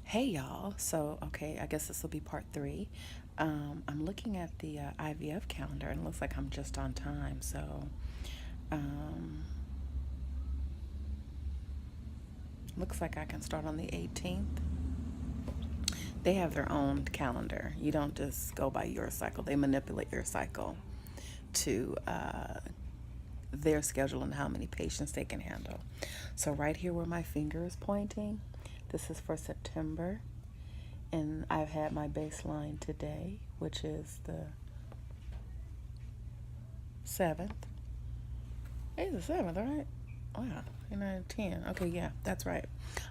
Hey y'all, so okay, I guess this will be part three. I'm looking at the IVF calendar and it looks like I'm just on time. So, um, looks like I can start on the 18th. They have their own calendar. You don't just go by your cycle, they manipulate your cycle to their schedule and how many patients they can handle. So, right here where my finger is pointing, this is for September. And I've had my baseline today, which is the 7th. It's the 7th, right? Wow, 10. Okay, yeah, that's right.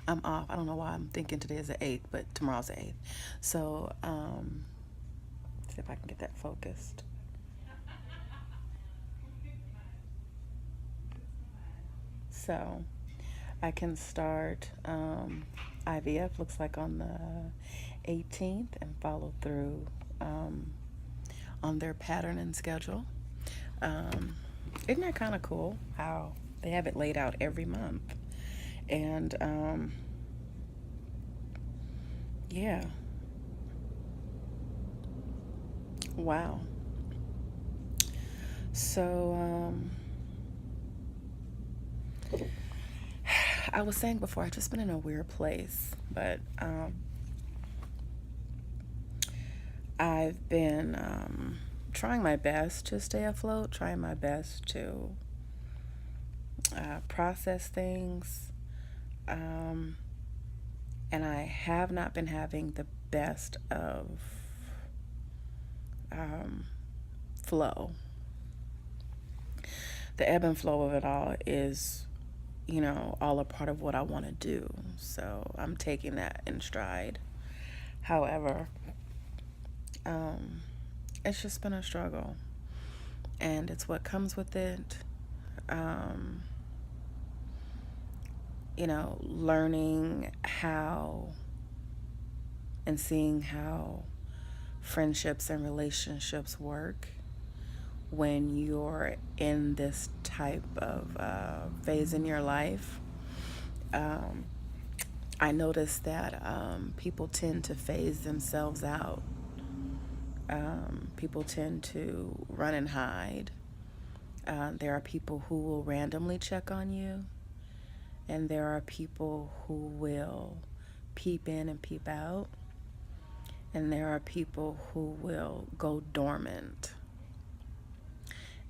I'm off. I don't know why I'm thinking today is the 8th, but tomorrow's the 8th. So, see if I can get that focused. So, I can start IVF, looks like on the 18th, and follow through on their pattern and schedule. Um, isn't that kind of cool how they have it laid out every month? And yeah, wow. So I was saying before, I've just been in a weird place, but I've been trying my best to stay afloat, trying my best to process things. And I have not been having the best of flow. The ebb and flow of it all is, all a part of what I want to do. So I'm taking that in stride. However, it's just been a struggle, and it's what comes with it. Um, Learning how and seeing how friendships and relationships work when you're in this type of phase in your life. Um, I noticed that people tend to phase themselves out. People tend to run and hide. There are people who will randomly check on you, and there are people who will peep in and peep out, and there are people who will go dormant.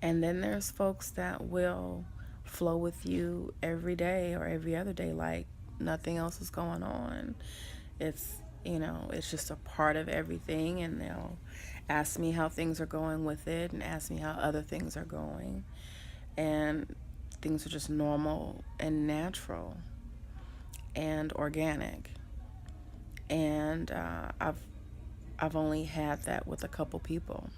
And then there's folks that will flow with you every day or every other day like nothing else is going on. It's just a part of everything, and they'll ask me how things are going with it and ask me how other things are going. And things are just normal and natural and organic. And I've only had that with a couple people.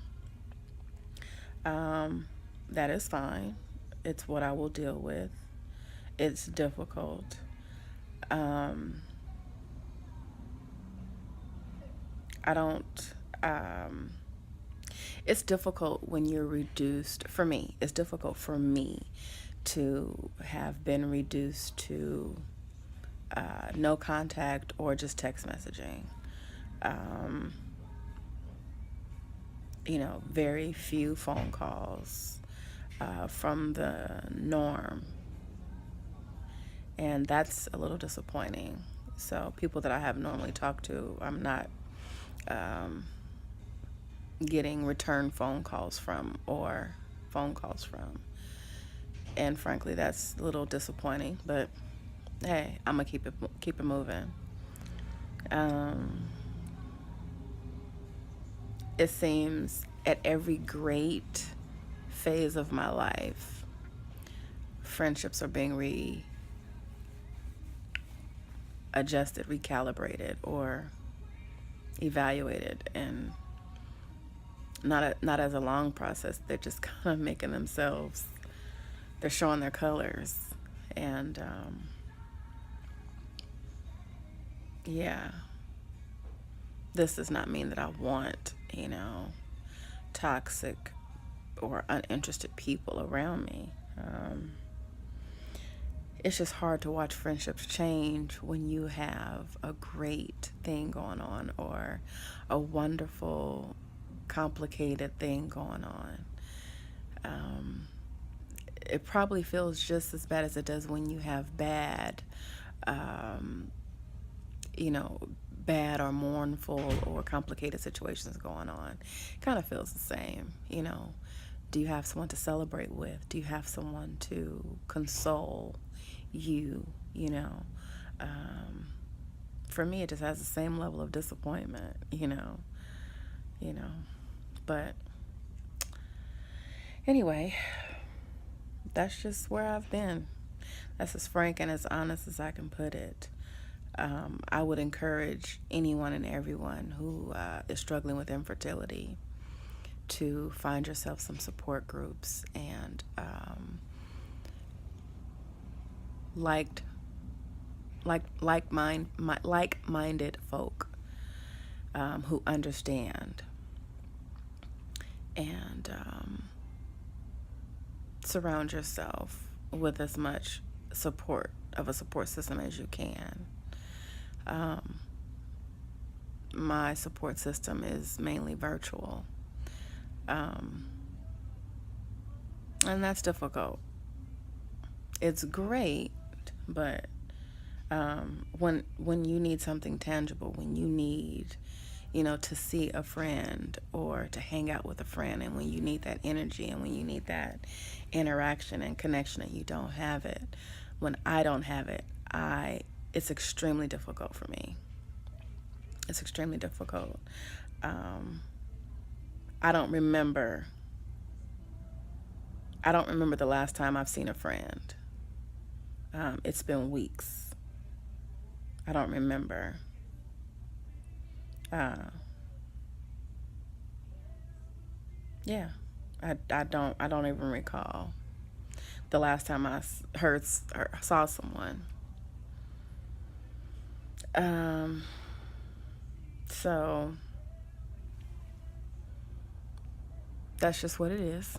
That is fine. It's what I will deal with. It's difficult. Um, I don't. It's difficult when you're reduced. For me, it's difficult for me to have been reduced to no contact or just text messaging. Um, very few phone calls from the norm. And that's a little disappointing. So, people that I have normally talked to, I'm not um, getting return phone calls from or phone calls from. And frankly, that's a little disappointing. But hey, I'm gonna keep it moving. Um, it seems at every great phase of my life, friendships are being readjusted, recalibrated, or evaluated, and not as a long process. They're just kind of making themselves. They're showing their colors, and yeah, this does not mean that I want toxic or uninterested people around me. it's just hard to watch friendships change when you have a great thing going on or a wonderful, complicated thing going on. It probably feels just as bad as it does when you have bad, bad or mournful or complicated situations going on. It kind of feels the same, Do you have someone to celebrate with? Do you have someone to console you, For me, it just has the same level of disappointment, But anyway, that's just where I've been. That's as frank and as honest as I can put it. I would encourage anyone and everyone who is struggling with infertility to find yourself some support groups and like-minded folk who understand, and surround yourself with as much support of a support system as you can. My support system is mainly virtual, and that's difficult. It's great, but when you need something tangible, when you need, to see a friend or to hang out with a friend, and when you need that energy and when you need that interaction and connection and you don't have it, when I don't have it, it's extremely difficult for me. It's extremely difficult. I don't remember the last time I've seen a friend. It's been weeks. I don't remember. Yeah, I don't even recall the last time I heard or saw someone. So that's just what it is.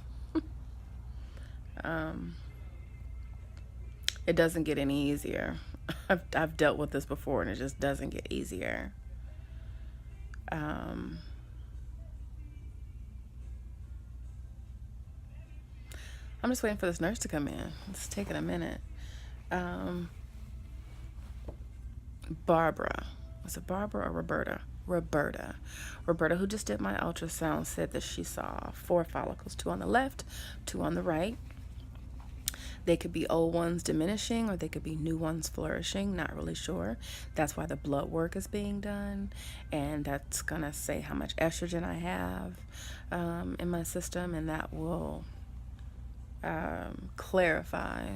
It doesn't get any easier. I've dealt with this before, and it just doesn't get easier. I'm just waiting for this nurse to come in. It's taking a minute. Barbara. Was it Barbara or Roberta? Roberta, who just did my ultrasound, said that she saw 4 follicles, 2 on the left, 2 on the right. They could be old ones diminishing, or they could be new ones flourishing. Not really sure. That's why the blood work is being done, and that's gonna say how much estrogen I have in my system, and that will clarify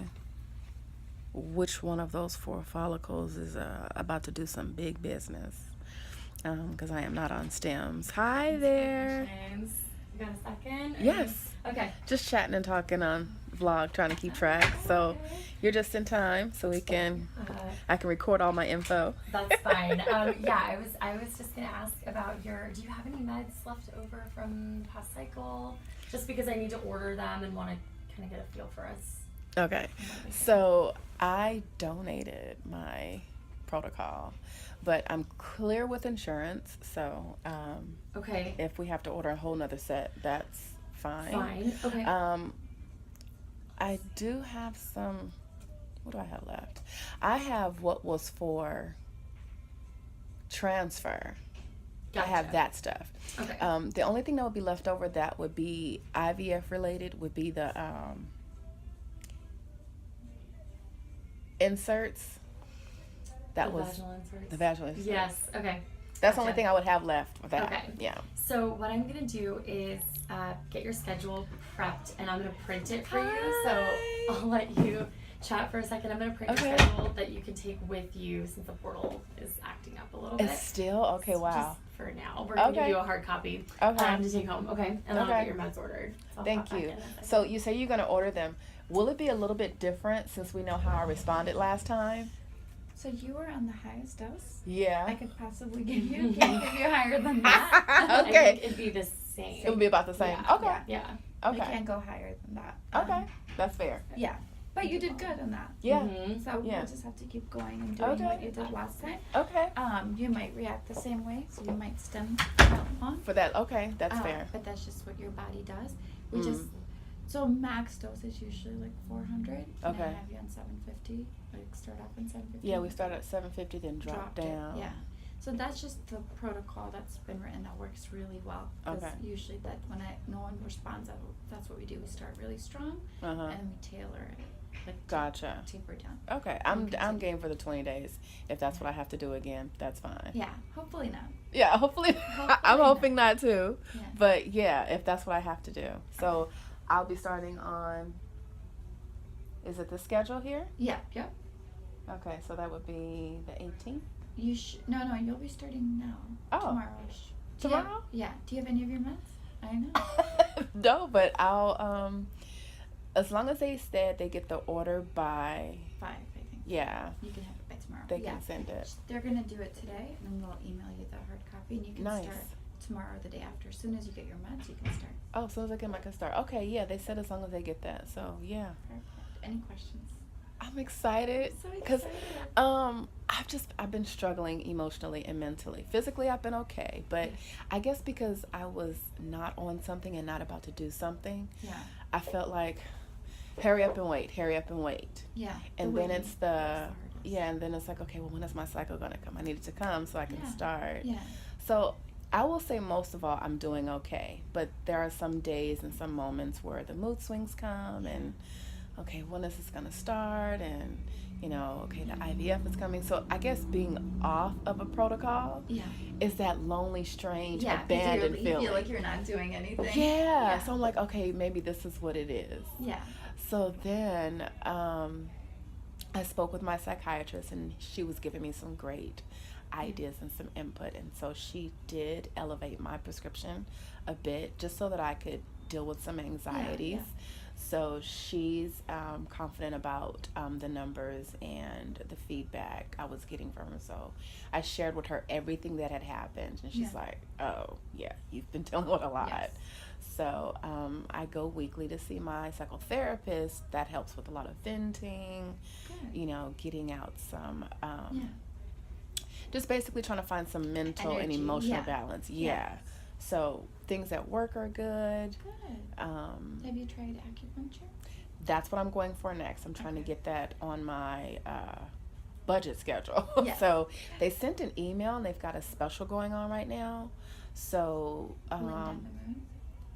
which one of those 4 follicles is about to do some big business. Because I am not on stims. Hi there. You got a second? Yes. Okay. Just chatting and talking on vlog, trying to keep track. So you're just in time, so I can record all my info. That's fine. I was just gonna ask about do you have any meds left over from the past cycle? Just because I need to order them and want to kind of get a feel for us. Okay. So I donated my protocol, but I'm clear with insurance, so okay. If we have to order a whole nother set, that's fine. Okay. I do have some. What do I have left? I have what was for transfer. Gotcha. I have that stuff. Okay. The only thing that would be left over that would be IVF related would be the inserts. Vaginal inserts. The vaginal inserts. Yes. Okay. That's the only thing I would have left with that. Okay. Yeah. So what I'm gonna do is get your schedule prepped, and I'm gonna print it for you. So I'll let you chat for a second. I'm gonna print your schedule that you can take with you, since the portal is acting up a little bit. It's still okay. Wow. Just for now, we're gonna give you a hard copy to take home. Okay. And I'll get your meds ordered. So thank you. So you say you're gonna order them. Will it be a little bit different since we know how I responded last time? So you were on the highest dose? Yeah. I could possibly give you higher than that. Okay. I think it'd be the same. It would be about the same. Yeah. Okay. Yeah. I Okay. can't go higher than that. Okay. That's fair. Yeah. But you did good on that. Yeah. Mhm. So Yeah. you just have to keep going and doing what Okay. you did last time. Okay. You might react the same way, so you might stem that long. For that, okay, that's fair. But that's just what your body does. We Mm. just so max dose is usually like 400. And Okay. I have you on 750. Like start off on 750. Yeah, we started at 750, then dropped down. Yeah. So that's just the protocol that's been written that works really well. Because Okay. usually that when no one responds, that's what we do. We start really strong Uh-huh. and we tailor it. Like Gotcha. taper down. Okay, I'm game for the 20 days. If that's what I have to do again, that's fine. Yeah. Hopefully not. Yeah, hopefully. I'm not. hoping not too. Yeah. But yeah, if that's what I have to do. So I'll be starting on, is it the schedule here? Yeah. Yep. Okay, so that would be the 18th? No, you'll be starting now. Oh. Tomorrow-ish. Tomorrow? Yeah. Do you have any of your meds? I know. No, but I'll, as long as they said they get the order by, 5, I think. yeah, You can have it by tomorrow. they Yeah. can send it. They're gonna do it today, and then they'll email you the hard copy, and you can Nice. start tomorrow or the day after. As soon as you get your meds, you can start. Oh, as soon as I get my can start. Okay, yeah, they said as long as they get that. So, yeah. Perfect. Any questions? I'm excited So because excited. I've been struggling emotionally and mentally. Physically I've been okay, but I guess because I was not on something and not about to do something, Yeah. I felt like hurry up and wait. Yeah. And then it's the hardest. yeah, and then it's like, okay, well, when is my cycle gonna come? I need it to come so I can Yeah. start. Yeah. So I will say most of all I'm doing okay, but there are some days and some moments where the mood swings come and okay, when is this gonna start? And you know, okay, the IVF is coming. So I guess being off of a protocol Yeah. is that lonely, strange, Yeah. 'Cause abandoned you feeling. feel like you're not doing anything. Yeah. So I'm like, okay, maybe this is what it is. Yeah. So then I spoke with my psychiatrist and she was giving me some great ideas and some input. And so she did elevate my prescription a bit just so that I could deal with some anxieties. Yeah. So she's confident about the numbers and the feedback I was getting from her. So I shared with her everything that had happened. And she's Yeah. like, oh, yeah, you've been dealing with a lot. Yes. So I go weekly to see my psychotherapist. That helps with a lot of venting, Good. you know, getting out some, Yeah. just basically trying to find some mental and Energy, emotional yeah. balance. Yeah. So things at work are good. Good. Um, Have you tried acupuncture? that's what I'm going for next. I'm trying to Okay. get that on my budget schedule. Yes. So they sent an email and they've got a special going on right now. So Wind on the moon?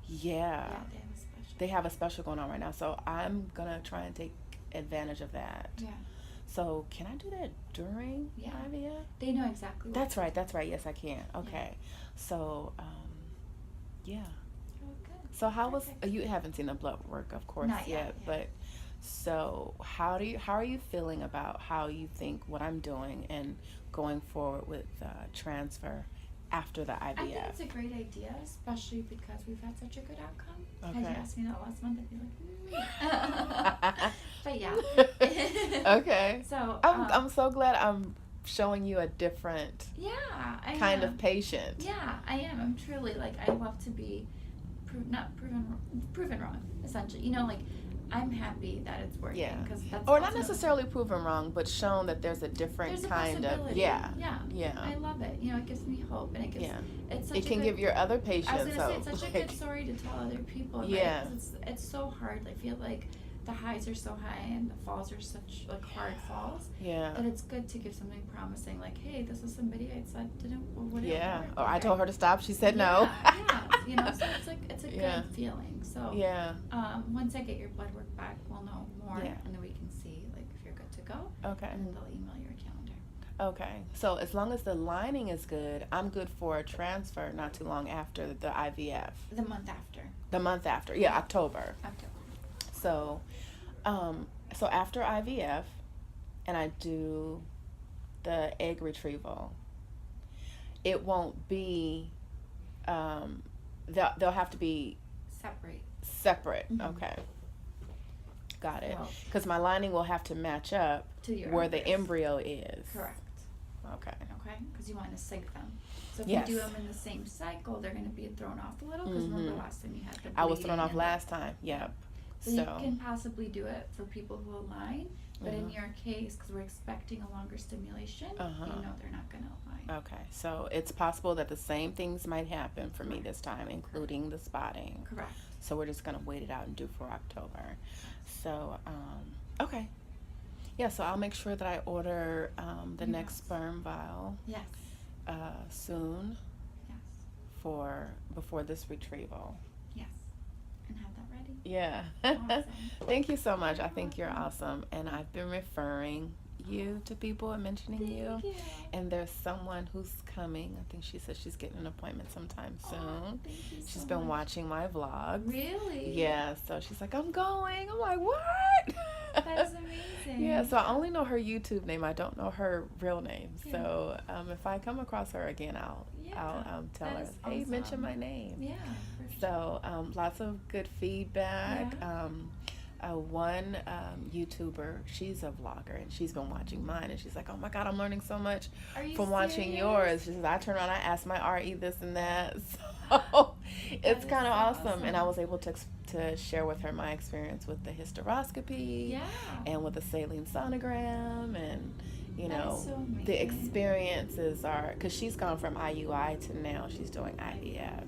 yeah, Yeah, they have a special. they have a special going on right now. So I'm gonna try and take advantage of that. Yeah. So can I do that during Yeah. IVF? They know exactly what That's right. That's right. Yes, I can. Okay. So yeah. Oh, good. So how was Perfect. you haven't seen the blood work, of course, Not yet, yeah. but so how are you feeling about how you think what I'm doing and going forward with transfer after the IVF? I think it's a great idea, especially because we've had such a good outcome. Had Okay. you asked me that last month, I'd be like, but yeah. Okay. So I'm so glad I'm showing you a different yeah, I kind am. of patient. Yeah, I am. I'm truly like I love to be proven wrong. Essentially, you know, like I'm happy that it's working. Yeah. Because that's Or not ultimately- necessarily proven wrong, but shown that there's a different There's a kind of possibility. yeah. Yeah. I love it. You know, it gives me hope, and it gives. Yeah. It's such It a can good, give your other patients I was gonna say hope. it's such a Like, good story to tell other people. Right? Yeah. 'Cause it's so hard. I feel like the highs are so high and the falls are such like hard falls. yeah. But it's good to give something promising, like, hey, this is somebody I said didn't. Well, whatever. Yeah. Or I told her to stop. She said no. Yeah. You know, so it's a Yeah. good feeling. So Yeah. once I get your blood work back, we'll know more, Yeah. and then we can see like if you're good to go, Okay. and then they'll email your calendar. Okay. So as long as the lining is good, I'm good for a transfer not too long after the IVF. The month after. The month after. Yeah, October. October. So so after IVF and I do the egg retrieval, it won't be they'll have to be Separate. separate. Mhm. Okay. Got it. So, Because my lining will have to match up to your where the ovaries. embryo is. Correct. Okay. Okay, because you want to sync them. So if Yes. you do them in the same cycle, they're going to be thrown off a little. Because remember Mhm. last time you had the I was thrown bleeding off and last time. Yep. So you can possibly do it for people who align, but in your case, because we're expecting a longer stimulation, they're not going to align. Okay, so it's possible that the same things might happen for me this time, including the spotting. Correct. So we're just going to wait it out and do for October. So, okay. Yeah, so I'll make sure that I order the next sperm vial soon before this retrieval. Yes. And have that ready. Yeah. Awesome. Thank you so much. I think you're awesome. And I've been referring you to people and mentioning Thank you. And there's someone who's coming. I think she said she's getting an appointment sometime soon. Thank you so She's been much. watching my vlogs. Really? Yeah, so she's like, I'm going. I'm like, what? That's amazing. Yeah, so I only know her YouTube name. I don't know her real name. So if I come across her again, I'll tell her, hey, mention my name. Yeah. For sure. So lots of good feedback. Yeah. One YouTuber, she's a vlogger, and she's been watching mine, and she's like, oh my God, I'm learning so much from watching yours. She says, I turn around, I ask my RE this and that. So it's kind of awesome. And I was able to share with her my experience with the hysteroscopy and with the saline sonogram, and you know, the experiences are, because she's gone from IUI to now she's doing IVF.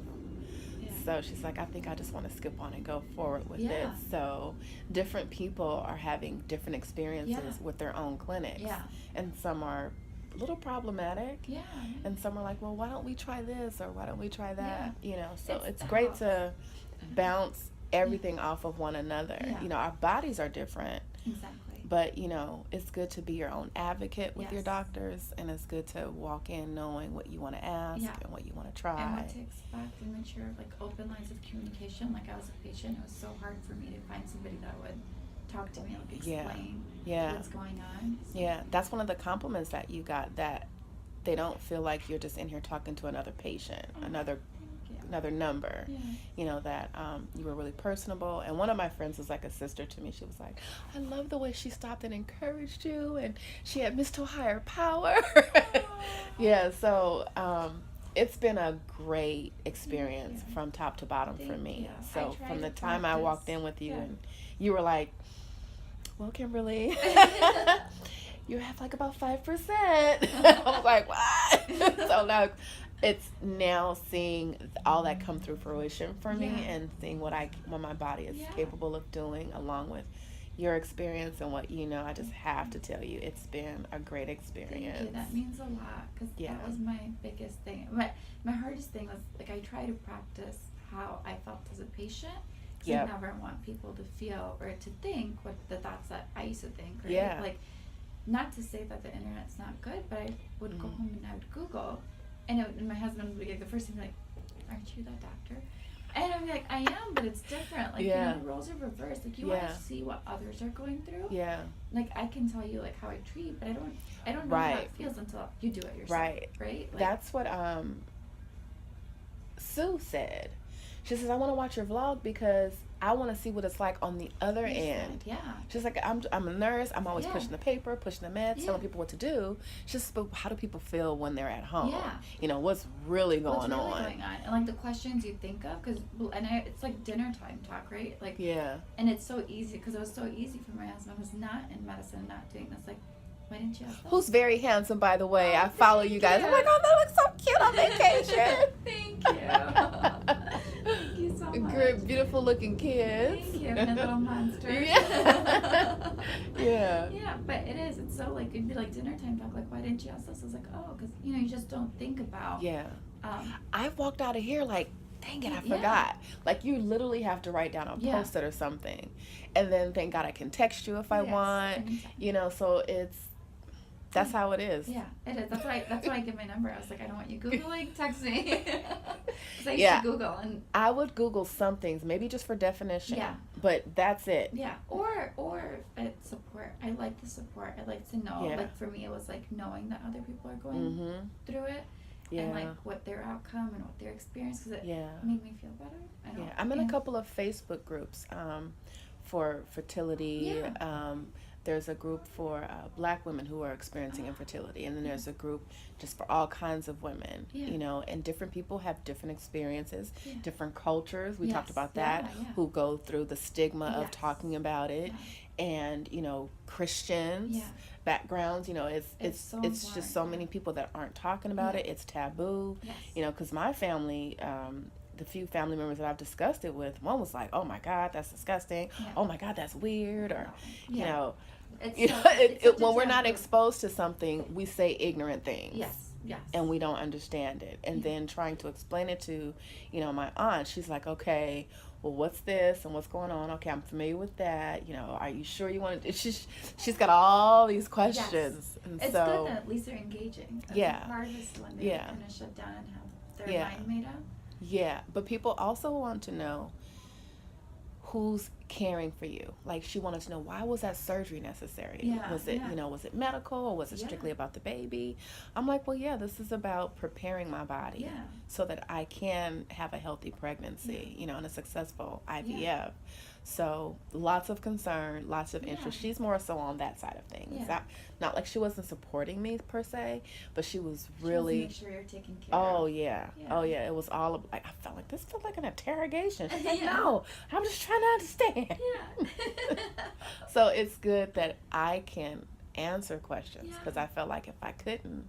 So she's like, I think I just want to skip on and go forward with it. So different people are having different experiences with their own clinics. And some are a little problematic. And some are like, well, why don't we try this, or why don't we try that? You know, so it's great to bounce everything off of one another. You know, our bodies are different. Exactly. But, you know, it's good to be your own advocate with your doctors, and it's good to walk in knowing what you want to ask and what you want to try. And what to expect, and make sure of, like, open lines of communication. Like, I was a patient, it was so hard for me to find somebody that would talk to me, like, explain what's going on. So. Yeah, that's one of the compliments that you got, that they don't feel like you're just in here talking to another patient, another number. You know, that you were really personable. And one of my friends was like a sister to me. She was like, I love the way she stopped and encouraged you, and she admits to a higher power. So it's been a great experience from top to bottom for me. So from the time I walked in with you and you were like, well, Kimberly, you have like about 5%. I was like, what? So now it's now seeing all that come through fruition for me, and seeing what my body is capable of doing, along with your experience and what you know. I just have to tell you, it's been a great experience. Thank you. That means a lot, because that was my biggest thing. My hardest thing was, like, I try to practice how I felt as a patient. I never want people to feel or to think what the thoughts that I used to think. Right? Like, not to say that the internet's not good, but I would go home and I would Google. And my husband would be like, the first thing, like, aren't you that doctor? And I'd be like, I am, but it's different. Like, you know, the roles are reversed. Like, you want to see what others are going through. Like, I can tell you, like, how I treat, but I don't know how it feels until you do it yourself. Right? Like, that's what Sue said. She says, I want to watch your vlog because I want to see what it's like on the other end. She's like, I'm a nurse. I'm always pushing the paper, pushing the meds, telling people what to do. She's just, but how do people feel when they're at home? You know, what's really going on? And, like, the questions you think of, it's like dinner time talk, right? Like, and it's so easy, because it was so easy for my husband, who's not in medicine, not doing this. Like, why didn't you ask that? Who's very handsome, by the way. I follow you guys. I'm like, oh, that looks so cute on vacation. Thank you. Thank you so much. Great, beautiful looking kids. Thank you. And little monsters. Yeah, but it is. It's so, like, it'd be like dinner time talk. Like, why didn't you ask this? I was like, oh, because, you know, you just don't think about. I walked out of here like, dang it, I forgot. Like, you literally have to write down a post-it or something. And then, thank God, I can text you if I want. Anytime. You know, so that's how it is. Yeah, it is. That's why I give my number. I was like, I don't want you Googling, text me. Because I used to Google. And I would Google some things, maybe just for definition. But that's it. Or it's support. I like the support. I like to know. Like, for me, it was like knowing that other people are going through it. And, like, what their outcome and what their experience, because it made me feel better. I'm in a couple of Facebook groups for fertility, There's a group for Black women who are experiencing infertility, and then there's a group just for all kinds of women. You know, and different people have different experiences, different cultures. We talked about that. Who go through the stigma of talking about it, and you know, Christians. Backgrounds, you know, it's just so many people that aren't talking about it. It's taboo, you know, because my family, the few family members that I've discussed it with, one was like, "Oh my God, that's disgusting. Oh my God, that's weird," or you know, when we're not exposed to something, we say ignorant things. And we don't understand it. And then trying to explain it to, you know, my aunt, she's like, okay, well, what's this and what's going on? Okay, I'm familiar with that. You know, are you sure you want to? She's got all these questions. And it's so, good that at least they're engaging. That's the hardest when they kind of shut down and have their mind made up. Yeah, but people also want to know who's caring for you. Like, she wanted to know, why was that surgery necessary? Was it, you know, was it medical, or was it strictly about the baby? I'm like, well, yeah, this is about preparing my body so that I can have a healthy pregnancy, you know, and a successful IVF. So lots of concern, lots of interest. She's more so on that side of things. Not like she wasn't supporting me per se, but she was really. She wants to make sure you're taken care of. Oh yeah. It was all like, I felt like this felt like an interrogation. She's like, no, I'm just trying to understand. So it's good that I can answer questions, because I felt like if I couldn't.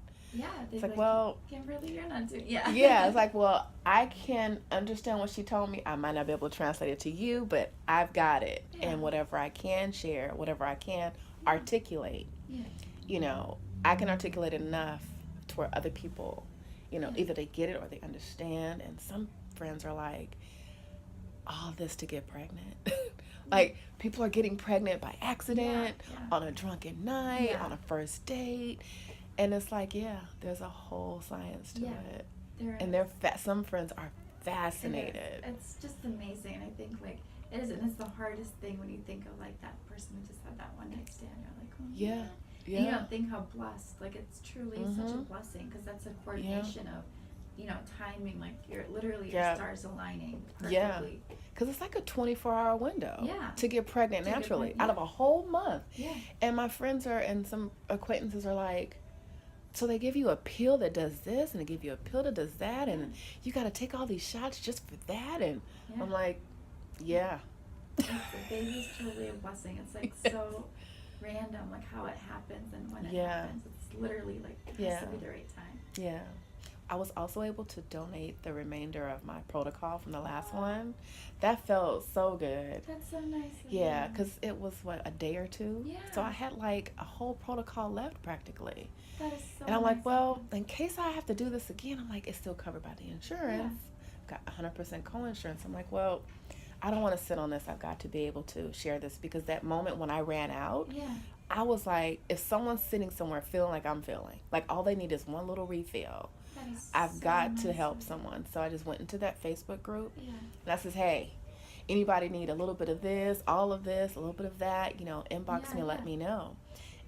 It's like, well, Kimberly, you're not doing. It's like, well, I can understand what she told me. I might not be able to translate it to you, but I've got it. And whatever I can share, whatever I can articulate, you know, I can articulate enough to where other people, you know, either they get it or they understand. And some friends are like, all this to get pregnant. Like, people are getting pregnant by accident, on a drunken night, on a first date. And it's like, there's a whole science to it. And some friends are fascinated. It's just amazing. And I think, like, it is, and it's the hardest thing when you think of, like, that person who just had that one night stand. You're like, oh, And you don't think how blessed, like, it's truly such a blessing, because that's a coordination of, you know, timing, like, you're literally your stars aligning perfectly. Because it's like a 24-hour window to get pregnant naturally out of a whole month. And my friends and some acquaintances are like, so they give you a pill that does this, and they give you a pill that does that, and you got to take all these shots just for that. And I'm like, the baby's truly a blessing. It's like so random, like how it happens and when it happens. It's literally like it has to be the right time. I was also able to donate the remainder of my protocol from the last one. That felt so good. That's so nice. Because it was, a day or two? So I had, like, a whole protocol left practically. That is so And I'm nice. like, well, in case I have to do this again, I'm like, it's still covered by the insurance. Got 100% co-insurance. I'm like, well, I don't want to sit on this. I've got to be able to share this, because that moment when I ran out, I was like, if someone's sitting somewhere feeling like I'm feeling, like all they need is one little refill, I've got to help someone. So I just went into that Facebook group, and I says, hey, anybody need a little bit of this, all of this, a little bit of that, you know, inbox me, let me know.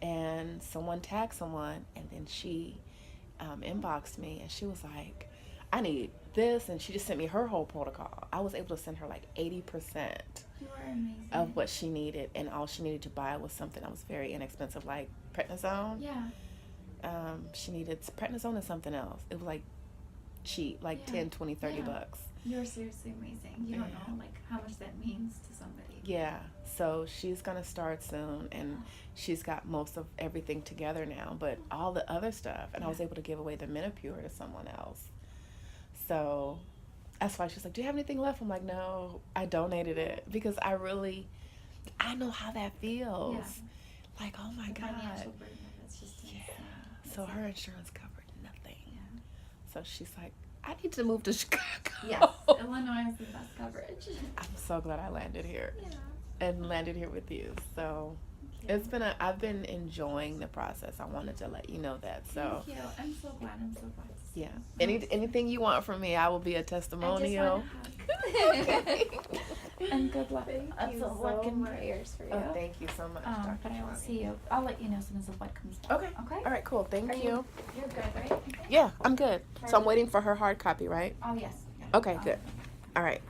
And someone tagged someone, and then she inboxed me, and she was like, I need this, and she just sent me her whole protocol. I was able to send her like 80% of what she needed, and all she needed to buy was something that was very inexpensive, like prednisone. She needed prednisone and something else. It was like cheap, like 10, 20, 30 bucks. You're seriously amazing. You don't know, like, how much that means to somebody. So she's gonna start soon, and she's got most of everything together now, but all the other stuff, and I was able to give away the Menopure to someone else. So that's why she's like, do you have anything left? I'm like, no, I donated it, because I know how that feels. Like, oh my God. Financial burden, it's just insane. So her insurance covered nothing. So she's like, I need to move to Chicago. Yes, Illinois has the best coverage. I'm so glad I landed here. And landed here with you. So I've been enjoying the process. I wanted to let you know that. So thank you. I'm so glad. Yeah. Anything you want from me, I will be a testimonial. I just want to hug. And good luck. Thank you so luck and much. prayers for you. Oh, thank you so much, Dr. But I will Shawani. see you. I'll let you know as soon as the blood comes back. Okay. Okay. All right, cool. Thank you. You're good, right? Okay. Yeah, I'm good. So I'm waiting for her hard copy, right? Oh, yes. Okay, good. All right.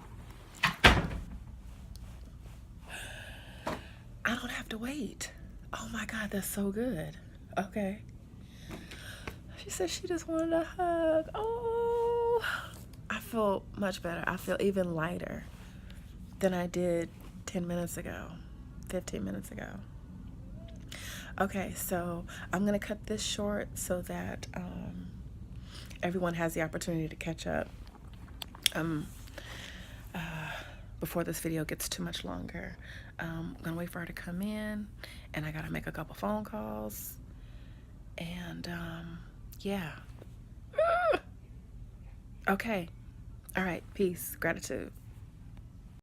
I don't have to wait. Oh my God, that's so good. Okay. She said she just wanted a hug. Oh, I feel much better. I feel even lighter than I did 10 minutes ago, 15 minutes ago. Okay, so I'm going to cut this short so that everyone has the opportunity to catch up before this video gets too much longer. I'm going to wait for her to come in, and I got to make a couple phone calls. And yeah. Okay. All right. Peace. Gratitude.